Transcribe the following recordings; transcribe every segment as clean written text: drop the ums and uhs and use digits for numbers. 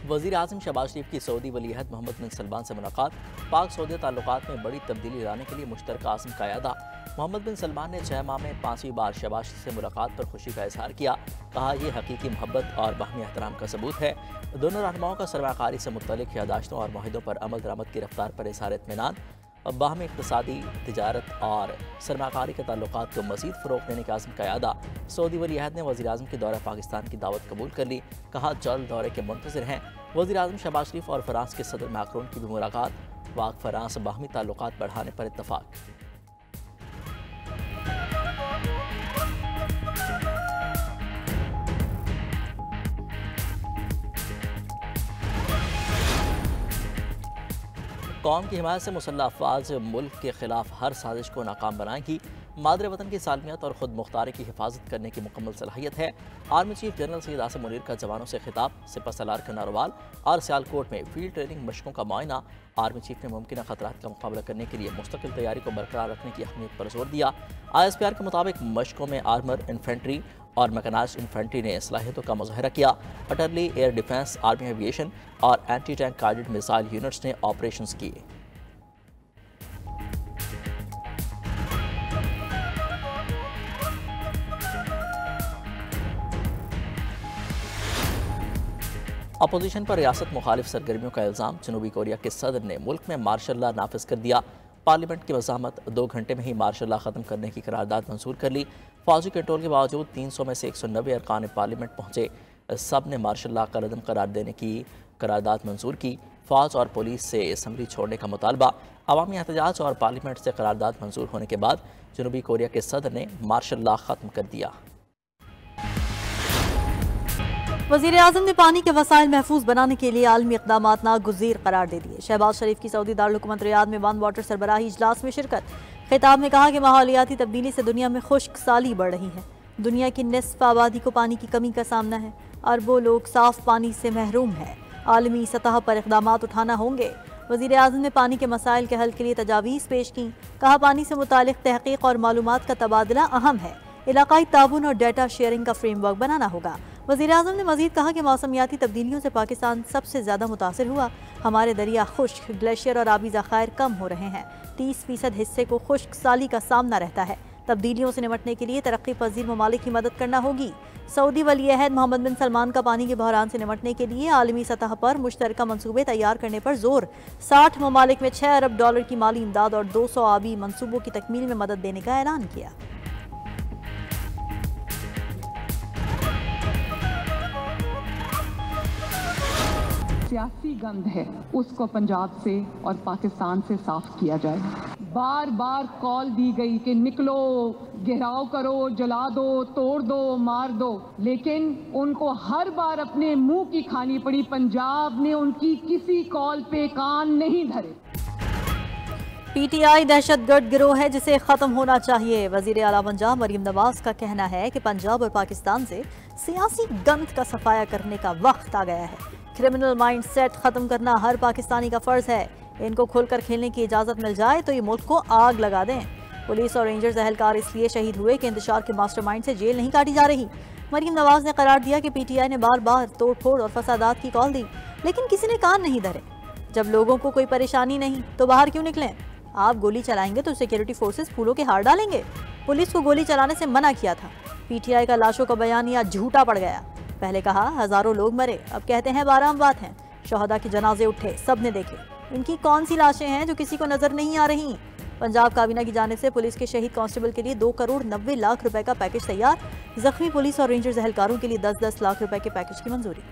वज़ीर आज़म शहबाज शरीफ की सऊदी वलीअहद मोहम्मद बिन सलमान से मुलाकात। पाक सऊदी ताल्लुकात में बड़ी तब्दीली लाने के लिए मुश्तरका आज़म का अदा। मोहम्मद बिन सलमान ने 6 माह में 5वीं बार शहबाज शरीफ से मुलाकात पर खुशी का इजहार किया। कहा, यह हकीकी मोहब्बत और बाहमी एहतराम का सबूत है। दोनों रहनुमाओं का सरमाकारी से मुतल्लिक़ यादाश्तों और माहिदों पर अमल दरामद की रफ्तार पर इज़हार इत्मीनान। बाहमी इक़्तिसादी, तिजारत और सरमाकारी के ताल्लुकात को मज़ीद फ़रोग़ देने का आज़म का अदा। सऊदी वलीअहद ने वज़ीर आज़म की दौरा पाकिस्तान की दावत कबूल कर ली। कहा, जल्द दौरे के मुंतज़िर हैं। वज़ीर आज़म शहबाज शरीफ और फ़्रांस के सदर मैक्रोन की भी मुलाकात। पाक फ़्रांस बाहमी ताल्लुकात बढ़ाने पर इत्तफ़ाक़। कौम की हिमायत से मुसल्लह अफ़वाज मुल्क के खिलाफ हर साजिश को नाकाम बनाएंगी। मादरे वतन की सालमियत और खुद मुख्तारी की हिफाजत करने की मुकम्मल सलाहियत है। Army chief general Syed Asim Munir का जवानों से खिताब। सिपह सलार का नारोवाल और सियालकोट में फील्ड ट्रेनिंग मशकों का मुआयना। आर्मी चीफ ने मुमकिन खतरात का मुकाबला करने के लिए मुस्तकिल तैयारी को बरकरार रखने की अहमियत पर जोर दिया। ISPR के मुताबिक मशकों में आर्मर इन्फेंट्री और मैकेनाइज्ड इन्फेंट्री ने सलाहियतों का मुजाहरा किया। Artillery air defence, army aviation और anti tank guided missile units ने ऑपरेशंस किए। अपोजिशन पर रियासत मुखालिफ सरगर्मियों का इल्ज़ाम। जनूबी कोरिया के सदर ने मुल्क में मार्शल लॉ नाफिज कर दिया। पार्लियामेंट की मज़ामत 2 घंटे में ही मार्शल लॉ ख़त्म करने की करारदाद मंजूर कर ली। फौजी कंट्रोल के बावजूद 300 में से 190 अरकान पार्लियामेंट पहुँचे। सब ने मार्शल लॉ का रदम करार देने की करारदाद मंजूर की। फ़ौज और पुलिस से असम्बली छोड़ने का मुतालबा। अवामी एहतजाज और पार्लियामेंट से करारदाद मंजूर होने के बाद जनूबी कोरिया के सदर ने मार्शल लॉ ख़त्म कर दिया। वज़ीर आज़म ने पानी के वसाइल महफूज बनाने के लिए आलमी इक़दाम नागुज़ीर करार दे दिए। शहबाज शरीफ की सऊदी दारुल रियाद में वन वाटर सरबराही इजलास में शिरकत। खिताब में कहा कि माहौलियाती तब्दीली से दुनिया में खुश्क साली बढ़ रही है। दुनिया की निस्फ आबादी को पानी की कमी का सामना है। अरबों लोग साफ पानी से महरूम है। आलमी सतह पर इक़दाम उठाना होंगे। वज़ीर आज़म ने पानी के मसाइल के हल के लिए तजावीज़ पेश की। कहा, पानी से मुतालिक तहक़ीक़ और मालूमात का तबादला अहम है। इलाकाई ताउन और डाटा शेयरिंग का फ्रेमवर्क बनाना होगा। वज़ीर आज़म ने मज़ीद कहा कि मौसमियाती तब्दीलियों से पाकिस्तान सबसे ज़्यादा मुतासिर हुआ। हमारे दरिया खुश्क, ग्लेशियर और आबी ज़खायर कम हो रहे हैं। 30% हिस्से को खुश्क साली का सामना रहता है। तब्दीलियों से निपटने के लिए तरक्की पजीर ममालिक की मदद करना होगी। सऊदी वलीअहद मोहम्मद बिन सलमान का पानी के बहरान से निपटने के लिए आलमी सतह पर मुश्तरका मनसूबे तैयार करने पर जोर। 60 ममालिक में $6 अरब की माली इमदाद और 200 आबी मनसूबों की तकमील में मदद देने का ऐलान किया। सियासी गंद है, उसको पंजाब से और पाकिस्तान से साफ किया जाए। बार बार कॉल दी गई कि निकलो, घेराव करो, जला दो, तोड़ दो, मार दो, लेकिन उनको हर बार अपने मुंह की खानी पड़ी। पंजाब ने उनकी किसी कॉल पे कान नहीं धरे। PTI दहशतगर्द गिरोह है जिसे खत्म होना चाहिए। वजीर आला पंजाब मरीम नवाज का कहना है कि पंजाब और पाकिस्तान से सियासी गंद का सफाया करने का वक्त आ गया है। क्रिमिनल माइंड सेट खत्म करना हर पाकिस्तानी का फर्ज है। इनको खोलकर खेलने की इजाजत मिल जाए तो ये मुल्क को आग लगा दें। पुलिस और रेंजर्स एहलकार इसलिए शहीद हुए कि इंतशार के मास्टरमाइंड से जेल नहीं काटी जा रही। मरीम नवाज ने करार दिया कि PTI ने बार बार तोड़फोड़ और फसादात की कॉल दी, लेकिन किसी ने कान नहीं धरे। जब लोगों को कोई परेशानी नहीं तो बाहर क्यों निकलें? आप गोली चलाएंगे तो सिक्योरिटी फोर्सेस फूलों के हार डालेंगे। पुलिस को गोली चलाने से मना किया था। PTI का लाशों का बयानिया झूठा पड़ गया। पहले कहा हजारों लोग मरे, अब कहते हैं 12 अमवात हैं। शहदा के जनाजे उठे, सब ने देखे। इनकी कौन सी लाशें हैं जो किसी को नजर नहीं आ रही? पंजाब काबीना की जानिब से पुलिस के शहीद कांस्टेबल के लिए 2 करोड़ 90 लाख रुपए का पैकेज तैयार। जख्मी पुलिस और रेंजर्स एहलकारों के लिए 10-10 लाख रुपए के पैकेज की मंजूरी।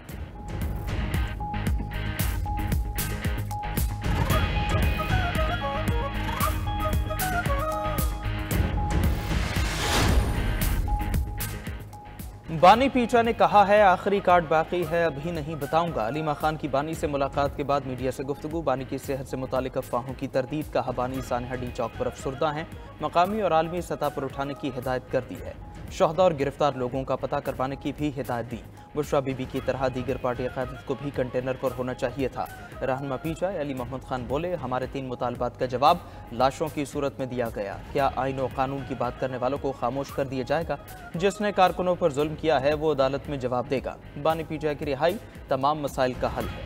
बानी पीचा ने कहा है आखिरी कार्ड बाकी है, अभी नहीं बताऊंगा। अलीमा खान की बानी से मुलाकात के बाद मीडिया से गुफ्तगू। बानी की सेहत से मुतालिक अफवाहों की तरदीद। कहा, बानी सानहडी चौक पर अफसरदा हैं, मकामी और आलमी सतह पर उठाने की हिदायत कर दी है। शहदा और गिरफ्तार लोगों का पता करवाने की भी हिदायत दी। बुशरा बीबी की तरह दीगर पार्टी क़यादत को भी कंटेनर पर होना चाहिए था। रहनुमा पीछे अली मोहम्मद खान बोले, हमारे 3 मुतालबात का जवाब लाशों की सूरत में दिया गया। क्या आईन और कानून की बात करने वालों को खामोश कर दिया जाएगा? जिसने कारकुनों पर जुल्म किया है वो अदालत में जवाब देगा। बानी पीछे की रिहाई तमाम मसाइल का हल है।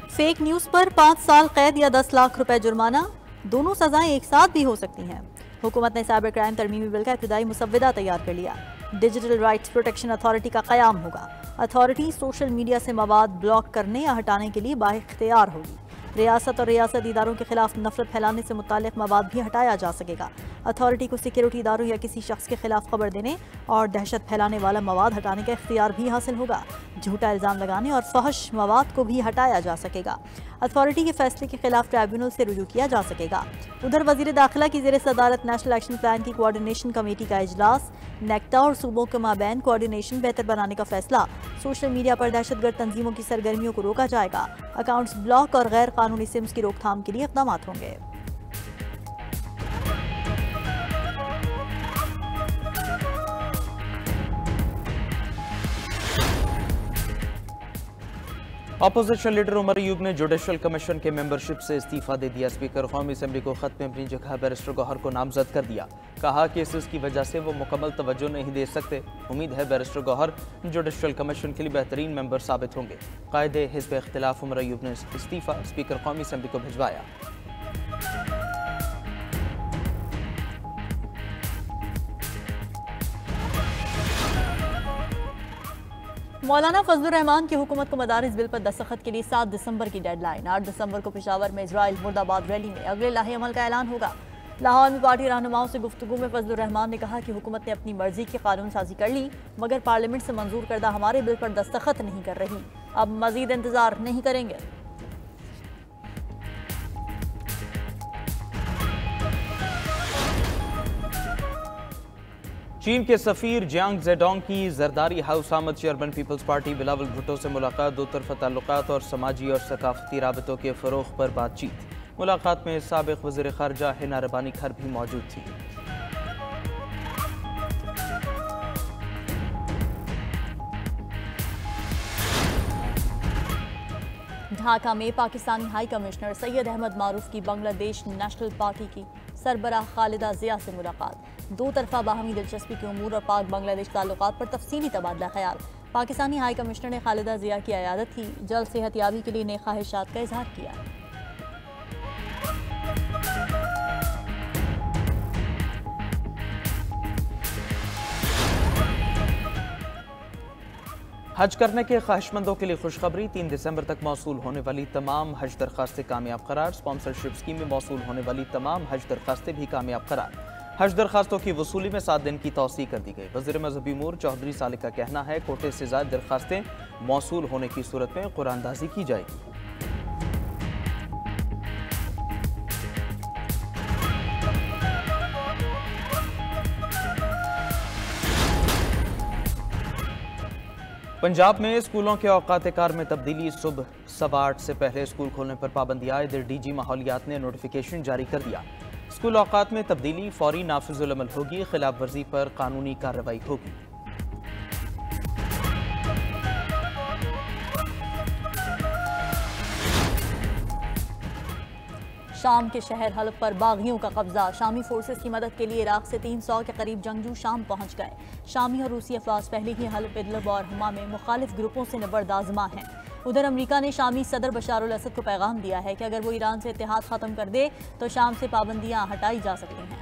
फेक न्यूज पर 5 साल कैद या 10 लाख रुपए जुर्माना, दोनों सजाएं एक साथ भी हो सकती हैं। हुकूमत ने साइबर क्राइम तरमीमी बिल का इब्तिदाई मुसव्वदा तैयार कर लिया। डिजिटल राइट्स प्रोटेक्शन अथॉरिटी का क़याम होगा। अथॉरिटी सोशल मीडिया से मवाद ब्लॉक करने या हटाने के लिए बाइख्तियार होगी। रियासत और रियासती इदारों के खिलाफ नफरत फैलाने से मुताल्लिक मवाद भी हटाया जा सकेगा। अथॉरिटी को सिक्योरिटी इदारों या किसी शख्स के खिलाफ खबर देने और दहशत फैलाने वाला मवाद हटाने का इख्तियार भी हासिल होगा। झूठा इल्ज़ाम लगाने और फहश मवाद को भी हटाया जा सकेगा। अथॉरिटी के फैसले के खिलाफ ट्राइब्यूनल से रुजू किया जा सकेगा। उधर वजीर दाखिला की ज़ेर सदारत नेशनल एक्शन प्लान की कोऑर्डिनेशन कमेटी का इजलास, नेक्टा और सूबों के माबैन कोऑर्डिनेशन बेहतर बनाने का फैसला। सोशल मीडिया पर दहशतगर्द तंजीमों की सरगर्मियों को रोका जाएगा। अकाउंट्स ब्लॉक और गैर कानूनी सिम्स की रोकथाम के लिए इक़दाम होंगे। अपोजिशन लीडर उमर अयूब ने जुडिशल कमीशन के मेंबरशिप से इस्तीफा दे दिया। स्पीकर कौमी असम्बली को खत में अपनी जगह बैरिस्टर गौहर को नामजद कर दिया। कहा कि इसकी वजह से वो मुकम्मल तवज्जो नहीं दे सकते। उम्मीद है बैरिस्टर गौहर जुडिशल कमीशन के लिए बेहतरीन मेंबर साबित होंगे। कायदे हिज़्ब इख्तिलाफ उमर अयूब ने इस्तीफा स्पीकर कौमी असम्बली को भिजवाया। मौलाना फजलुर रहमान की हुकूमत को मदारिस बिल पर दस्तखत के लिए 7 दिसंबर की डेडलाइन। 8 दिसंबर को पेशावर में इजराइल मुर्दाबाद रैली में अगले लाहे अमल का ऐलान होगा। लाहौर में पार्टी रहनुमाओं से गुफ्तगू में फजलुर रहमान ने कहा कि हुकूमत ने अपनी मर्जी की कानून साजी कर ली, मगर पार्लियामेंट से मंजूर करदा हमारे बिल पर दस्तखत नहीं कर रही। अब मजीद इंतजार नहीं करेंगे। चीन के सफीर जियांग जेडोंग की जरदारी हाउस आमद। चेयरमैन पीपल्स पार्टी बिलावल भुट्टो से मुलाकात। दो तरफा ताल्लुकात और समाजी और सकाफती राबतों के फ़रोग़ पर बातचीत। मुलाकात में साबिक़ वज़ीर ख़ारजा हिना रबानी खर भी मौजूद थी। ढाका में पाकिस्तानी हाई कमिश्नर सैयद अहमद मारूफ की बांग्लादेश नेशनल पार्टी की सरबराह खालिदा ज़िया से मुलाकात। दो तरफा बाहमी दिलचस्पी के उमूर और पाक बांग्लादेश ताल्लुकात पर तफसीली तबादला ख्याल। पाकिस्तानी हाई कमिश्नर ने खालिदा ज़िया की अयादत की। जल्द सेहतयाबी के लिए नेक ख्वाहिशात का इजहार किया। हज करने के ख्वाहिशमंदों के लिए खुशखबरी। 3 दिसंबर तक मौसूल होने वाली तमाम हज दरखास्तें कामयाब करार। स्पॉन्सरशिप स्कीम में मौसूल होने वाली तमाम हज दरखास्तें भी कामयाब करार। हज दरखास्तों की वसूली में 7 दिन की तौसीह कर दी गई। वज़ीर मज़हबी उमूर चौधरी सालिक का कहना है कोटे से ज़ायद दरखास्तें मौसूल होने की सूरत में कुरानदाजी की जाएगी। पंजाब में स्कूलों के औकात कार में तब्दीली। सुबह 8:15 से पहले स्कूल खोलने पर पाबंदी आए। इधर डीजी माहौलियात ने नोटिफिकेशन जारी कर दिया। स्कूल औकात में तब्दीली फौरी नाफिजुल अमल होगी। खिलाफ वर्जी पर कानूनी कार्रवाई होगी। शाम के शहर हलब पर बागियों का कब्जा। शामी फोर्सेस की मदद के लिए इराक से 300 के करीब जंगजू शाम पहुंच गए। शामी और रूसी अफवाज पहले ही हलब, इदलिब और हमा में मुखालिफ ग्रुपों से नबर्दाजमा हैं। उधर अमेरिका ने शामी सदर बशार अल असद को पैगाम दिया है कि अगर वो ईरान से इत्तेहाद ख़त्म कर दे तो शाम से पाबंदियां हटाई जा सकती हैं।